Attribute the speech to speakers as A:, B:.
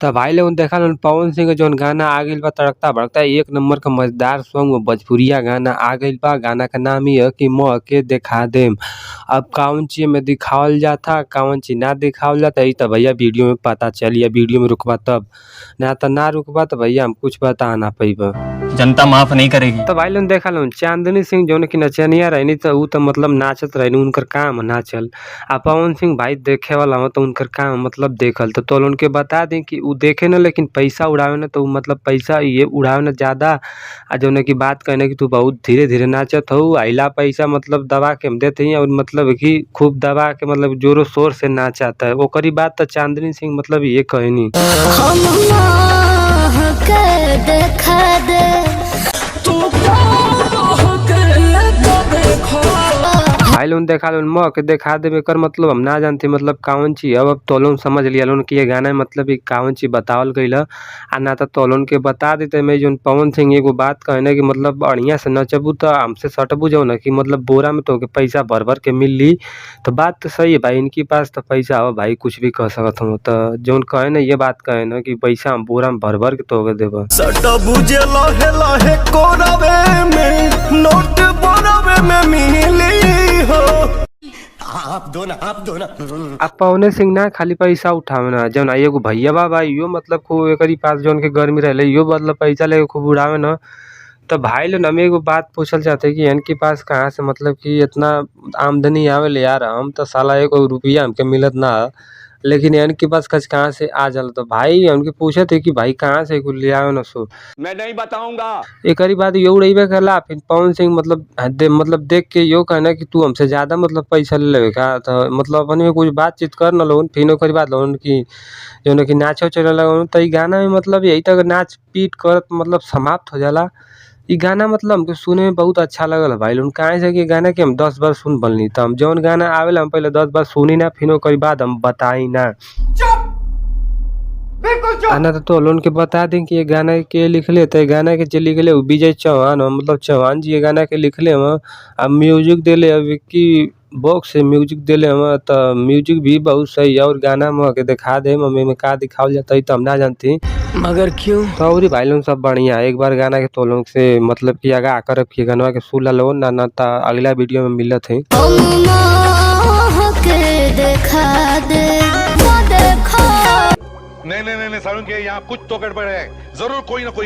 A: त भाई लोगन देखा लोगन पवन सिंह के जौन गाना आ गइल बा तड़कता भड़कता एक नंबर का मजेदार सॉन्ग भोजपुरिया गाना आ गइल बा। गाना का नाम ही है कि मौह के देखा देम। अब कौन चीज में दिखावल जाता कौन चीज ना दिखावल जाता ई त भैया वीडियो में पता चली। वीडियो में रुकबा तब ना रुकबा तो भैया हम कुछ बता ना पैबा।
B: जनता माफ नहीं करेगी।
A: तो भाई लोग देखा लोन चांदनी सिंह जौन की नचनिया रहनी तो ऊ तो मतलब नाचत रहनी उनकर काम नाचल। आ पवन सिंह भाई देखे वाला हो तो उनकर काम मतलब देखल तो लोन के बता दें कि ऊ देखे न लेकिन पैसा उड़ावे न तो मतलब पैसा ये उड़ावे न ज्यादा। आ जौन की बात कहने की तू बहुत धीरे धीरे नाचत हो आइला पैसा मतलब दबा के हम देते हैं और मतलब कि खूब दबा के मतलब जोरों शोर से नाचाता है। ओकरी बात तो चांदनी सिंह मतलब ये कहनी भाई लोन देखा लोन मौह के देखा देवे एकर मतलब हम ना जानते मतलब कौन चीज अब तो लोन समझ लिया लोन कि ये गाना मतलब कौन चीज बतावल गइल आ ना तो लोन के बता देते मैं जो पवन सिंह एगो बात कहने की मतलब बढ़िया से नचबू तो हमसे सटबू जो ना कि मतलब बोरा में तो पैसा भर भर के मिली। तो बात तो सही है भाई इनके पास तो पैसा हो भाई कुछ भी कह सकत हूँ। तो जौन कहे ना ये बात कहे ना कि पैसा हम बोरा में भर भर के तो देबा।
C: आप दो ना
A: अब पवन सिंह ना खाली पैसा उठावे ना जौन एगो भैया बा भाई यो मतलब खूब एकरी पास जौन के गर्मी रहले यो मतलब पैसा लेके खूब उड़ावे ना। तो भाई लोग हम एगो बात पूछल चाहते कि इनके पास कहाँ से मतलब कि इतना आमदनी आवेले यार। हम तो साला एगो रुपया हमके मिलत ना लेकिन इनके पास कहाँ से आ जाला। तो भाई उनके पूछे थे कि भाई कहाँ से ले आवे न सो
C: मैं नहीं बताऊंगा।
A: एक बात यो उड़ेबे करला फिर पवन सिंह मतलब देख के यो कहना कि तू हमसे ज्यादा मतलब पैसा ले लेवे का। तो मतलब अपन में कुछ बातचीत कर न लोन फिर ओकरी बात लोन की जो कि नाचो चले लगा तो गाना में मतलब यही तक नाच पीट कर मतलब समाप्त हो जाला। ई गाना मतलब हमको सुने में बहुत अच्छा लगल भाई लोन काहे से कि गाना के हम 10 बार सुन बनली तो हम जौन गाना आवेला हम पहले 10 बार सुनी ना फिर ओकरी बाद हम बताई ना। आना तो लोन के बता दें कि ये गाना के लिखले तो गाना के जे लिखले विजय चौहान मतलब चौहान जी ये गाना के लिखले हम। अब म्यूजिक देले विक्की बॉक्स से म्यूजिक देले हम तो म्यूजिक भी बहुत सही है और गाना में के दिखा दे मम्मी में का दिखावल जाता है तो हम ना जानती
B: मगर क्यों
A: तो और भाई लोग सब बढ़िया एक बार गाना के तो लोग से मतलब कि आगा आकर रखिए गाना के सुन लो ना ता अगला वीडियो में मिलत है।
D: नहीं सारुण के यहाँ कुछ तो गड़बड़ है जरूर कोई ना कोई